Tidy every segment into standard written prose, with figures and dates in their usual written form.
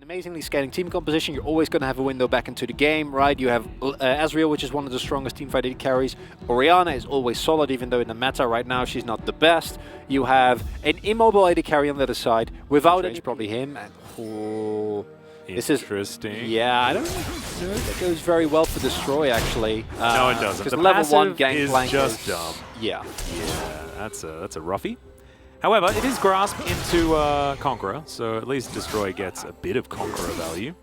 Amazingly scaling team composition, you're always going to have a window back into the game, right? You have Ezreal, which is one of the strongest teamfight AD carries. Orianna is always solid, even though in the meta right now she's not the best. You have an immobile AD carry on the other side, without any, probably him. And, oh, this is interesting. Yeah, I don't know if that goes very well for Destroy, actually. No, it doesn't. Because level 1 Gangplank is just dumb. Yeah. Yeah, that's a roughie. However, it is Grasp into Conqueror, so at least Destroy gets a bit of Conqueror value.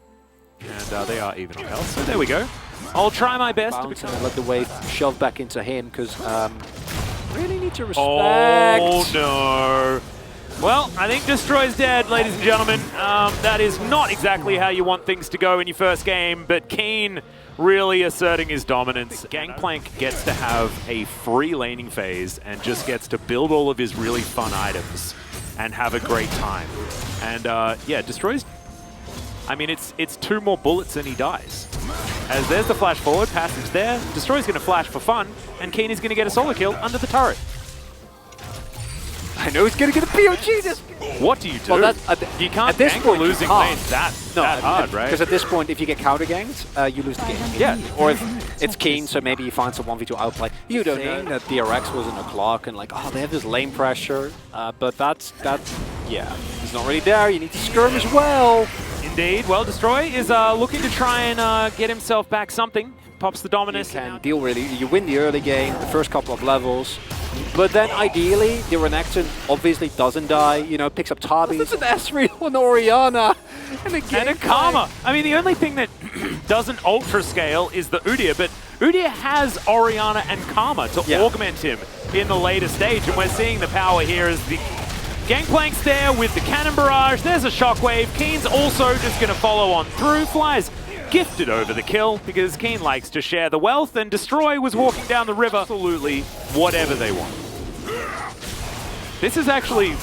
And they are even on health, so there we go. I'll try my best to become... Let the wave shove back into him, because really need to respect... Oh, no. Well, I think Destroy's dead, ladies and gentlemen. That is not exactly how you want things to go in your first game, but Kiin really asserting his dominance. Gangplank gets to have a free laning phase and just gets to build all of his really fun items and have a great time. And yeah, Destroy's... I mean, it's 2 more bullets and he dies. As there's the flash forward, passage there. Destroy's going to flash for fun, and Kiin is going to get a solo kill under the turret. I know he's going to get a POG. What do you do? Well, you can't at this gank point, losing lanes that hard, right? Because at this point, if you get counter ganked, you lose the game. Yeah. Or if it's Kiin, so maybe you find some 1v2 outplay. You don't know that DRX was in a clock and like, oh, they have this lane pressure. But that's yeah, he's not really there. You need to skirm as well. Indeed. Well, Destroy is looking to try and get himself back something. Pops the dominance. You can deal really. You win the early game, the first couple of levels. But then ideally, the Renekton obviously doesn't die, you know, picks up Tabi. It's an Ezreal and Orianna. And a Karma. I mean, the only thing that doesn't ultra scale is the Udyr, but Udyr has Orianna and Karma to augment him in the later stage. And we're seeing the power here as the Gangplank's there with the Cannon Barrage. There's a Shockwave. Kiin's also just going to follow on through. Flies gifted over the kill because Kiin likes to share the wealth, and Destroy was walking down the river. Absolutely whatever they want. This is actually,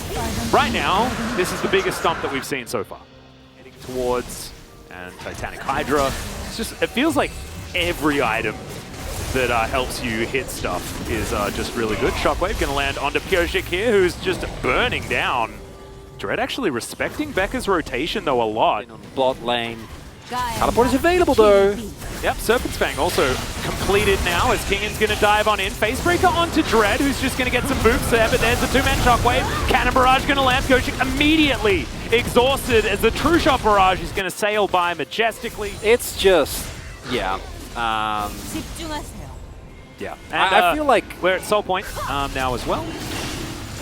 right now, this is the biggest stump that we've seen so far. Heading towards, and Titanic Hydra. It's just, it feels like every item that helps you hit stuff is just really good. Shockwave going to land onto Pyosik here, who's just burning down. Dread actually respecting Becca's rotation, though, a lot. On bot lane. Teleport is available though. Yep, Serpent's Fang also completed now as Kingen's going to dive on in. Facebreaker onto Dread, who's just going to get some boots there, but there's the 2-man Shockwave. Cannon Barrage going to land. Pyosik immediately exhausted as the True Shot Barrage is going to sail by majestically. It's just, yeah. Yeah. And, I feel like we're at Soul Point now as well.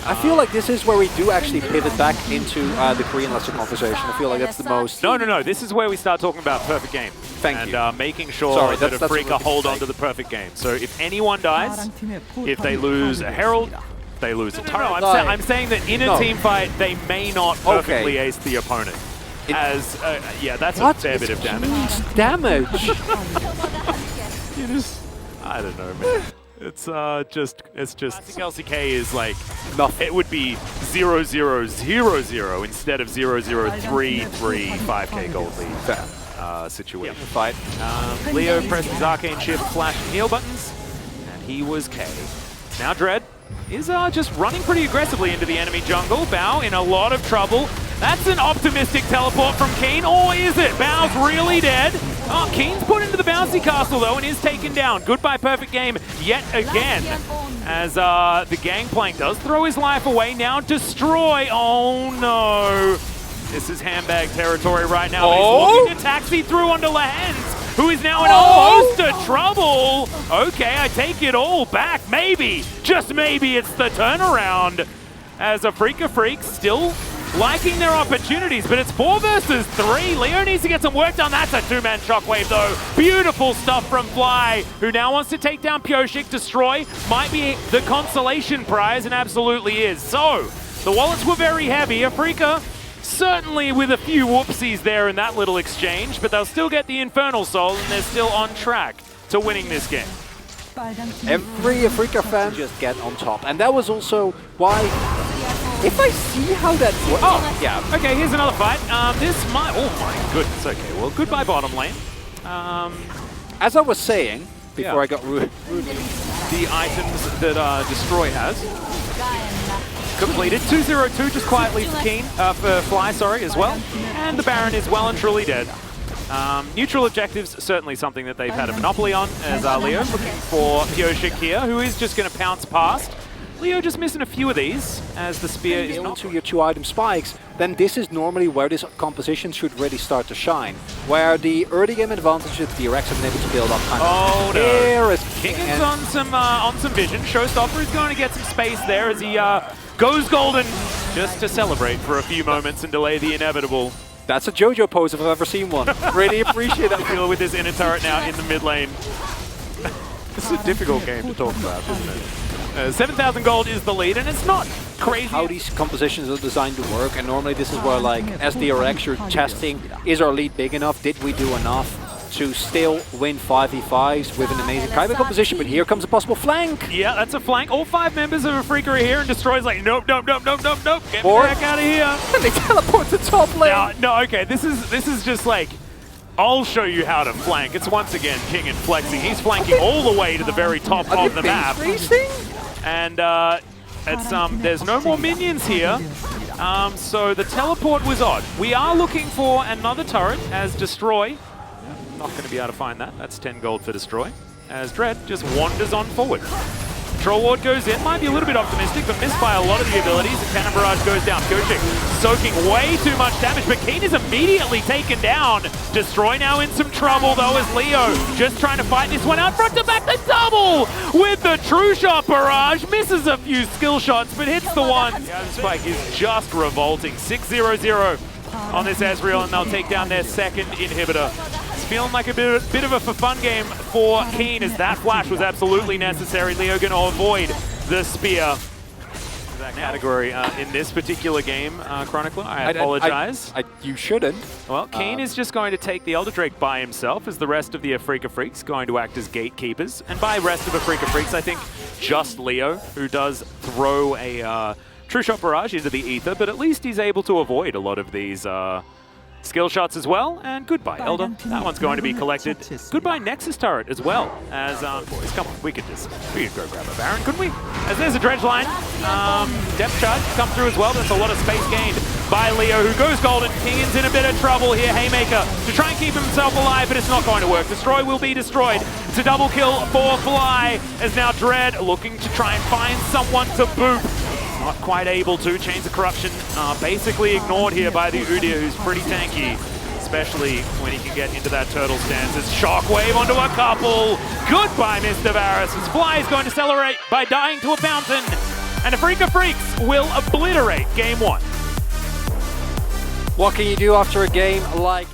I feel like this is where we do actually pivot back into the Korean lesson conversation. I feel like that's the most... No. This is where we start talking about perfect game. Thank you. And making sure that Afreeca hold on to the perfect game. So if anyone dies, if they lose a Herald, they lose a turret. I'm saying that in a team fight, they may not perfectly ace the opponent. As, yeah, that's a fair bit of damage. You just... I don't know, man. It's just. I think LCK is like nothing. It would be 0-0-0-0 instead of 0-0-3-3 5k gold lead situation. Fight. Leo pressed his arcane shift, flash, and heal buttons, and he was K. Now Dread is just running pretty aggressively into the enemy jungle. Bao in a lot of trouble. That's an optimistic teleport from Kiin, or is it? Bao's really dead. Oh, Kiin's put into the bouncy castle though and is taken down. Goodbye perfect game yet again. As the Gangplank does throw his life away. Now Destroy. Oh no. This is handbag territory right now. He's looking to taxi through onto Lehends, who is now in a host of trouble. Okay, I take it all back. Maybe, just maybe it's the turnaround. As Afreeca Freecs still liking their opportunities, but it's 4 versus 3. Leo needs to get some work done. That's a 2-man Shockwave, though. Beautiful stuff from Fly, who now wants to take down Pyosik. Destroy might be the consolation prize, and absolutely is. So, the wallets were very heavy. Afreeca certainly with a few whoopsies there in that little exchange, but they'll still get the Infernal Soul, and they're still on track to winning this game. Every Afreeca fan just get on top, and that was also why... If I see how that works... Oh, yeah. Okay, here's another fight. This might... Oh my goodness. Okay, well, goodbye bottom lane. As I was saying, before I got rude. The items that Destroy has. completed. 2-0-2 just quietly for Kiin, for Fly, sorry, as well. And the Baron is well and truly dead. Neutral objectives, certainly something that they've had a monopoly on, as Leo looking for Pyosik here, who is just going to pounce past. Leo just missing a few of these, as the spear is not... to your 2-item spikes, then this is normally where this composition should really start to shine. Where the early game advantage that DRX have been able to build up kind of... Oh no! Here is Kingen's on some vision. Showstopper is going to get some space there as he goes golden, just to celebrate for a few moments and delay the inevitable. That's a JoJo pose if I've ever seen one. Really appreciate that. Deal with this inner turret now in the mid lane. This is a difficult game to talk about, isn't it? 7,000 gold is the lead, and it's not crazy. How these compositions are designed to work, and normally this is where, like, as DRX, you're testing, is our lead big enough? Did we do enough to still win 5v5s with an amazing Kaiba composition? But here comes a possible flank. Yeah, that's a flank. All 5 members of Afreeca are here, and Destroy's like, nope, nope, nope, nope, nope, nope. Get me back out of here. And they teleport to top lane. No, okay, this is just like, I'll show you how to flank. It's once again Kingen flexing. He's flanking all the way to the very top of the map. And there's no more minions here, so the teleport was odd. We are looking for another turret as Destroy. Not going to be able to find that. That's 10 gold for Destroy. As Dread just wanders on forward. Troll Ward goes in, might be a little bit optimistic, but missed by a lot of the abilities. The Cannon Barrage goes down. Pyosik soaking way too much damage, but Kiin is immediately taken down. Destroy now in some trouble, though, as Leo just trying to fight this one out. Front to back, the double with the True Shot Barrage. Misses a few skill shots, but hits the one. The Spike is just revolting. 6-0-0 on this Ezreal, and they'll take down their second inhibitor. It's feeling like a bit of a for-fun game for Kiin, as that flash was absolutely necessary. Leo going to avoid the spear. That category in this particular game, Chronicler, I apologize. You shouldn't. Well, Kiin is just going to take the Elder Drake by himself, as the rest of the Afreeca Freecs going to act as gatekeepers. And by rest of Afreeca Freecs, I think just Leo, who does throw a True Shot Barrage into the ether, but at least he's able to avoid a lot of these skill shots as well. And goodbye, Elder. That one's going to be collected. Goodbye, Nexus turret as well. As boys, come on, we could go grab a Baron, couldn't we? As there's a dredge line, depth charge come through as well. That's a lot of space gained by Leo, who goes golden. Kingen's in a bit of trouble here. Haymaker to try and keep himself alive, but it's not going to work. Destroy will be destroyed. It's a double kill for Fly, as now Dread looking to try and find someone to boop. Not quite able to. Chains of Corruption basically ignored here by the Udyr, who's pretty tanky, especially when he can get into that turtle stance. It's Shockwave onto a couple. Goodbye, Mr. Varus. His Fly is going to celebrate by dying to a fountain. And Afreeca Freecs will obliterate game 1. What can you do after a game like